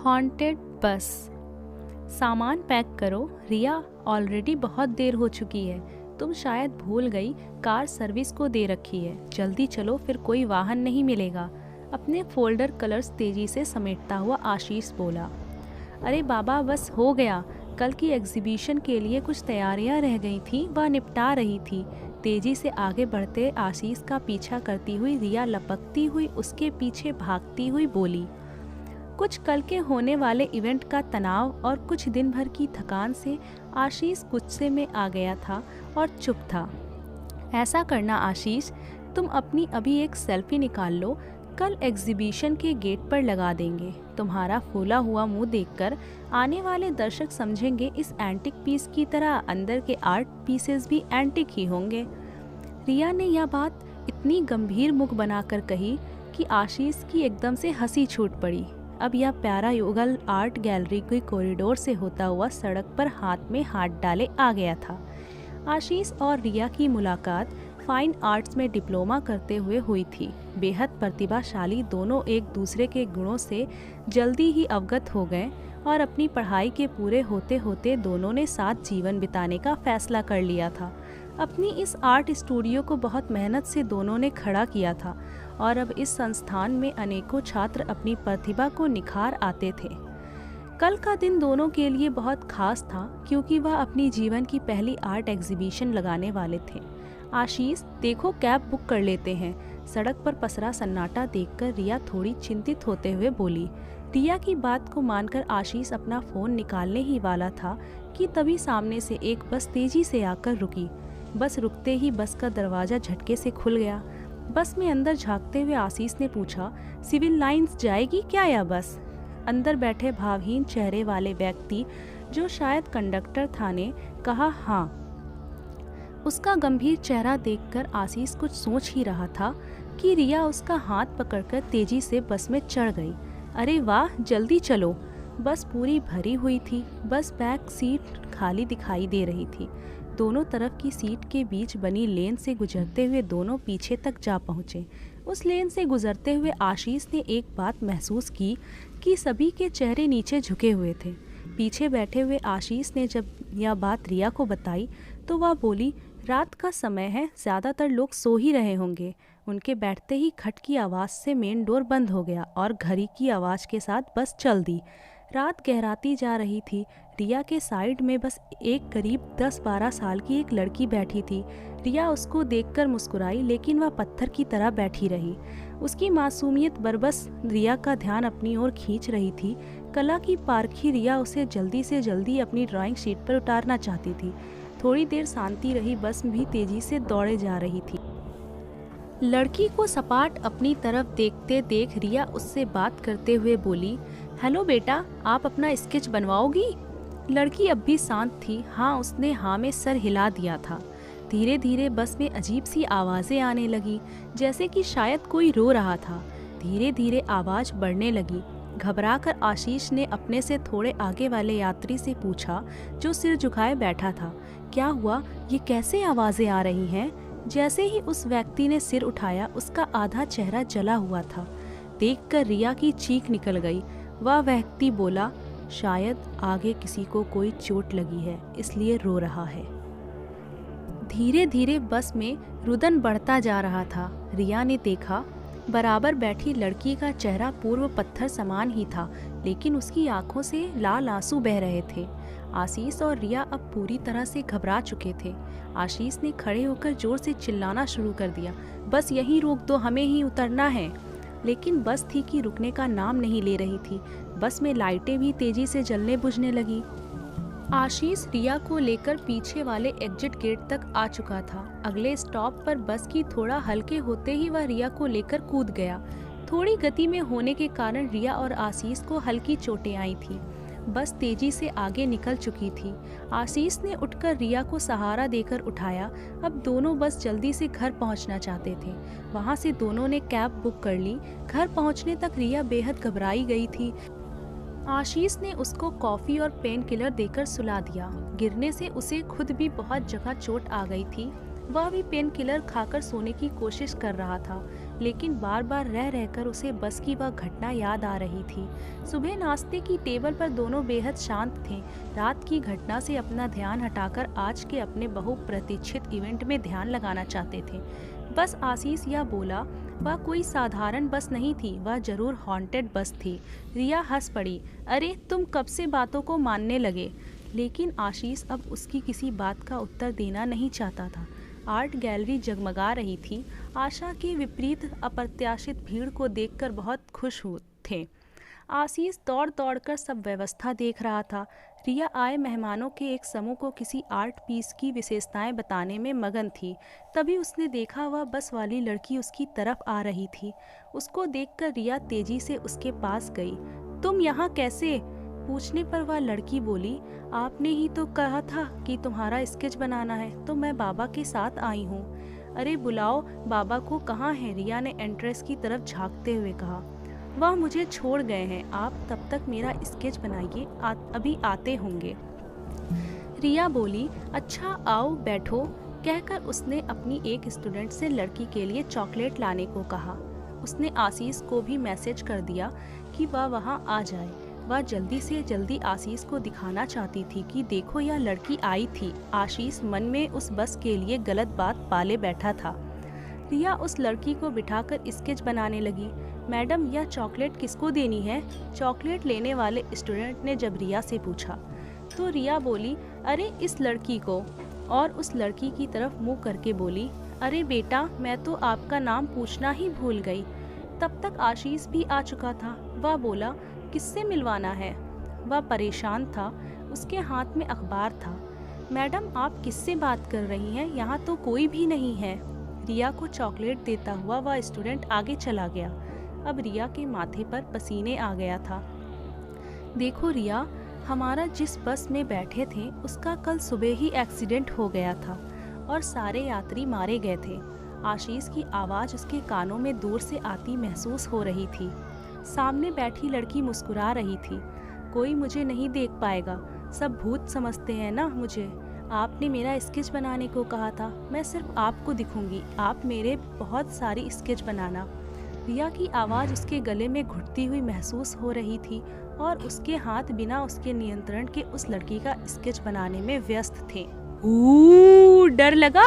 Haunted बस। सामान pack करो, रिया ऑलरेडी बहुत देर हो चुकी है। तुम शायद भूल गई कार सर्विस को दे रखी है। जल्दी चलो, फिर कोई वाहन नहीं मिलेगा। अपने फोल्डर कलर्स तेजी से समेटता हुआ आशीष बोला। अरे बाबा, बस हो गया। कल की एग्जीबिशन के लिए कुछ तैयारियां रह गई थी, वह निपटा रही थी। तेजी से आगे बढ़ते आशीष का पीछा करती हुई रिया लपकती हुई उसके पीछे भागती हुई बोली। कुछ कल के होने वाले इवेंट का तनाव और कुछ दिन भर की थकान से आशीष गुस्से में आ गया था और चुप था। ऐसा करना आशीष, तुम अपनी अभी एक सेल्फी निकाल लो, कल एग्जीबिशन के गेट पर लगा देंगे। तुम्हारा फूला हुआ मुंह देखकर आने वाले दर्शक समझेंगे इस एंटिक पीस की तरह अंदर के आर्ट पीसेस भी एंटिक ही होंगे। रिया ने यह बात इतनी गंभीर मुख बनाकर कही कि आशीष की एकदम से हंसी छूट पड़ी। अब यह प्यारा युगल आर्ट गैलरी के कॉरिडोर से होता हुआ सड़क पर हाथ में हाथ डाले आ गया था। आशीष और रिया की मुलाकात फाइन आर्ट्स में डिप्लोमा करते हुए हुई थी। बेहद प्रतिभाशाली दोनों एक दूसरे के गुणों से जल्दी ही अवगत हो गए और अपनी पढ़ाई के पूरे होते होते दोनों ने साथ जीवन बिताने का फैसला कर लिया था। अपनी इस आर्ट स्टूडियो को बहुत मेहनत से दोनों ने खड़ा किया था और अब इस संस्थान में अनेकों छात्र अपनी प्रतिभा को निखार आते थे। कल का दिन दोनों के लिए बहुत खास था क्योंकि वह अपनी जीवन की पहली आर्ट एग्जीबिशन लगाने वाले थे। आशीष, देखो कैब बुक कर लेते हैं। सड़क पर पसरा सन्नाटा देखकर रिया थोड़ी चिंतित होते हुए बोली। रिया की बात को मानकर आशीष अपना फ़ोन निकालने ही वाला था कि तभी सामने से एक बस तेजी से आकर रुकी। बस रुकते ही बस का दरवाज़ा झटके से खुल गया। बस में अंदर झांकते हुए आशीष ने पूछा, सिविल लाइंस जाएगी क्या यह बस? अंदर बैठे भावहीन चेहरे वाले व्यक्ति, जो शायद कंडक्टर था, ने कहा हाँ। उसका गंभीर चेहरा देखकर आशीष कुछ सोच ही रहा था कि रिया उसका हाथ पकड़कर तेजी से बस में चढ़ गई। अरे वाह, जल्दी चलो। बस पूरी भरी हुई थी। बस बैक सीट खाली दिखाई दे रही थी। दोनों तरफ की सीट के बीच बनी लेन से गुजरते हुए दोनों पीछे तक जा पहुँचे। उस लेन से गुजरते हुए आशीष ने एक बात महसूस की कि सभी के चेहरे नीचे झुके हुए थे। पीछे बैठे हुए आशीष ने जब यह बात रिया को बताई तो वह बोली, रात का समय है, ज़्यादातर लोग सो ही रहे होंगे। उनके बैठते ही खट की आवाज़ से मेन डोर बंद हो गया और घड़ी की आवाज़ के साथ बस चल दी। रात गहराती जा रही थी। रिया के साइड में बस एक करीब 10-12 साल की एक लड़की बैठी थी। रिया उसको देखकर मुस्कुराई, लेकिन वह पत्थर की तरह बैठी रही। उसकी मासूमियत बरबस रिया का ध्यान अपनी ओर खींच रही थी। कला की पारखी रिया उसे जल्दी से जल्दी अपनी ड्राइंग शीट पर उतारना चाहती थी। थोड़ी देर शांति रही। बस भी तेजी से दौड़े जा रही थी। लड़की को सपाट अपनी तरफ देखते देख रिया उससे बात करते हुए बोली, हेलो बेटा, आप अपना स्केच बनवाओगी? लड़की अब भी शांत थी। हाँ, उसने हाँ में सर हिला दिया था। धीरे धीरे बस में अजीब सी आवाज़ें आने लगी, जैसे कि शायद कोई रो रहा था। धीरे धीरे आवाज़ बढ़ने लगी। घबराकर आशीष ने अपने से थोड़े आगे वाले यात्री से पूछा, जो सिर झुकाए बैठा था, क्या हुआ? ये कैसे आवाज़ें आ रही हैं? जैसे ही उस व्यक्ति ने सिर उठाया, उसका आधा चेहरा जला हुआ था। देखकर रिया की चीख निकल गई। वह व्यक्ति बोला, शायद आगे किसी को कोई चोट लगी है, इसलिए रो रहा है। धीरे धीरे बस में रुदन बढ़ता जा रहा था। रिया ने देखा, बराबर बैठी लड़की का चेहरा पूर्व पत्थर समान ही था, लेकिन उसकी आंखों से लाल आंसू बह रहे थे। आशीष और रिया अब पूरी तरह से घबरा चुके थे। आशीष ने खड़े होकर जोर से चिल्लाना शुरू कर दिया, बस यहीं रोक दो, हमें ही उतरना है। लेकिन बस थी कि रुकने का नाम नहीं ले रही थी। बस में लाइटें भी तेजी से जलने बुझने लगी। आशीष रिया को लेकर पीछे वाले एग्जिट गेट तक आ चुका था। अगले स्टॉप पर बस की थोड़ा हल्के होते ही वह रिया को लेकर कूद गया। थोड़ी गति में होने के कारण रिया और आशीष को हल्की चोटें आई थी। बस तेजी से आगे निकल चुकी थी। आशीष ने उठकर रिया को सहारा देकर उठाया। अब दोनों बस जल्दी से घर पहुंचना चाहते थे। वहां से दोनों ने कैब बुक कर ली। घर पहुंचने तक रिया बेहद घबराई गई थी। आशीष ने उसको कॉफ़ी और पेन किलर देकर सुला दिया। गिरने से उसे खुद भी बहुत जगह चोट आ गई थी। वह भी पेन किलर खाकर सोने की कोशिश कर रहा था। लेकिन बार बार रह रहकर उसे बस की वह घटना याद आ रही थी। सुबह नाश्ते की टेबल पर दोनों बेहद शांत थे। रात की घटना से अपना ध्यान हटाकर आज के अपने बहुप्रतीक्षित इवेंट में ध्यान लगाना चाहते थे। बस आशीष यह बोला, वह कोई साधारण बस नहीं थी, वह जरूर हॉन्टेड बस थी। रिया हंस पड़ी, अरे तुम कब से बातों को मानने लगे? लेकिन आशीष अब उसकी किसी बात का उत्तर देना नहीं चाहता था। आर्ट गैलरी जगमगा रही थी। आशा के विपरीत अप्रत्याशित भीड़ को देखकर बहुत खुश थे। आशीष दौड़ दौड़कर सब व्यवस्था देख रहा था। रिया आए मेहमानों के एक समूह को किसी आर्ट पीस की विशेषताएं बताने में मगन थी। तभी उसने देखा वह बस वाली लड़की उसकी तरफ आ रही थी। उसको देखकर रिया तेजी से उसके पास गई। तुम यहाँ कैसे? पूछने पर वह लड़की बोली, आपने ही तो कहा था कि तुम्हारा स्केच बनाना है, तो मैं बाबा के साथ आई हूँ। अरे बुलाओ बाबा को, कहाँ है? रिया ने एंट्रेंस की तरफ झांकते हुए कहा। वह मुझे छोड़ गए हैं, आप तब तक मेरा स्केच बनाइए, अभी आते होंगे। रिया बोली, अच्छा आओ बैठो, कहकर उसने अपनी एक स्टूडेंट से लड़की के लिए चॉकलेट लाने को कहा। उसने आशीष को भी मैसेज कर दिया कि वह वहाँ आ जाए। वह जल्दी से जल्दी आशीष को दिखाना चाहती थी कि देखो यह लड़की आई थी। आशीष मन में उस बस के लिए गलत बात पाले बैठा था। रिया उस लड़की को बिठाकर स्केच बनाने लगी। मैडम यह चॉकलेट किसको देनी है? चॉकलेट लेने वाले स्टूडेंट ने जब रिया से पूछा तो रिया बोली, अरे इस लड़की को, और उस लड़की की तरफ मुंह करके बोली, अरे बेटा मैं तो आपका नाम पूछना ही भूल गई। तब तक आशीष भी आ चुका था। वह बोला, किससे मिलवाना है? वह परेशान था, उसके हाथ में अखबार था। मैडम आप किससे बात कर रही हैं? यहाँ तो कोई भी नहीं है। रिया को चॉकलेट देता हुआ वह स्टूडेंट आगे चला गया। अब रिया के माथे पर पसीने आ गया था। देखो रिया, हमारा जिस बस में बैठे थे उसका कल सुबह ही एक्सीडेंट हो गया था और सारे यात्री मारे गए थे। आशीष की आवाज़ उसके कानों में दूर से आती महसूस हो रही थी। सामने बैठी लड़की मुस्कुरा रही थी। कोई मुझे नहीं देख पाएगा, सब भूत समझते हैं ना मुझे। आपने मेरा स्केच बनाने को कहा था, मैं सिर्फ आपको दिखूंगी, आप मेरे बहुत सारी स्केच बनाना। रिया की आवाज़ उसके गले में घुटती हुई महसूस हो रही थी और उसके हाथ बिना उसके नियंत्रण के उस लड़की का स्केच बनाने में व्यस्त थे। डर लगा।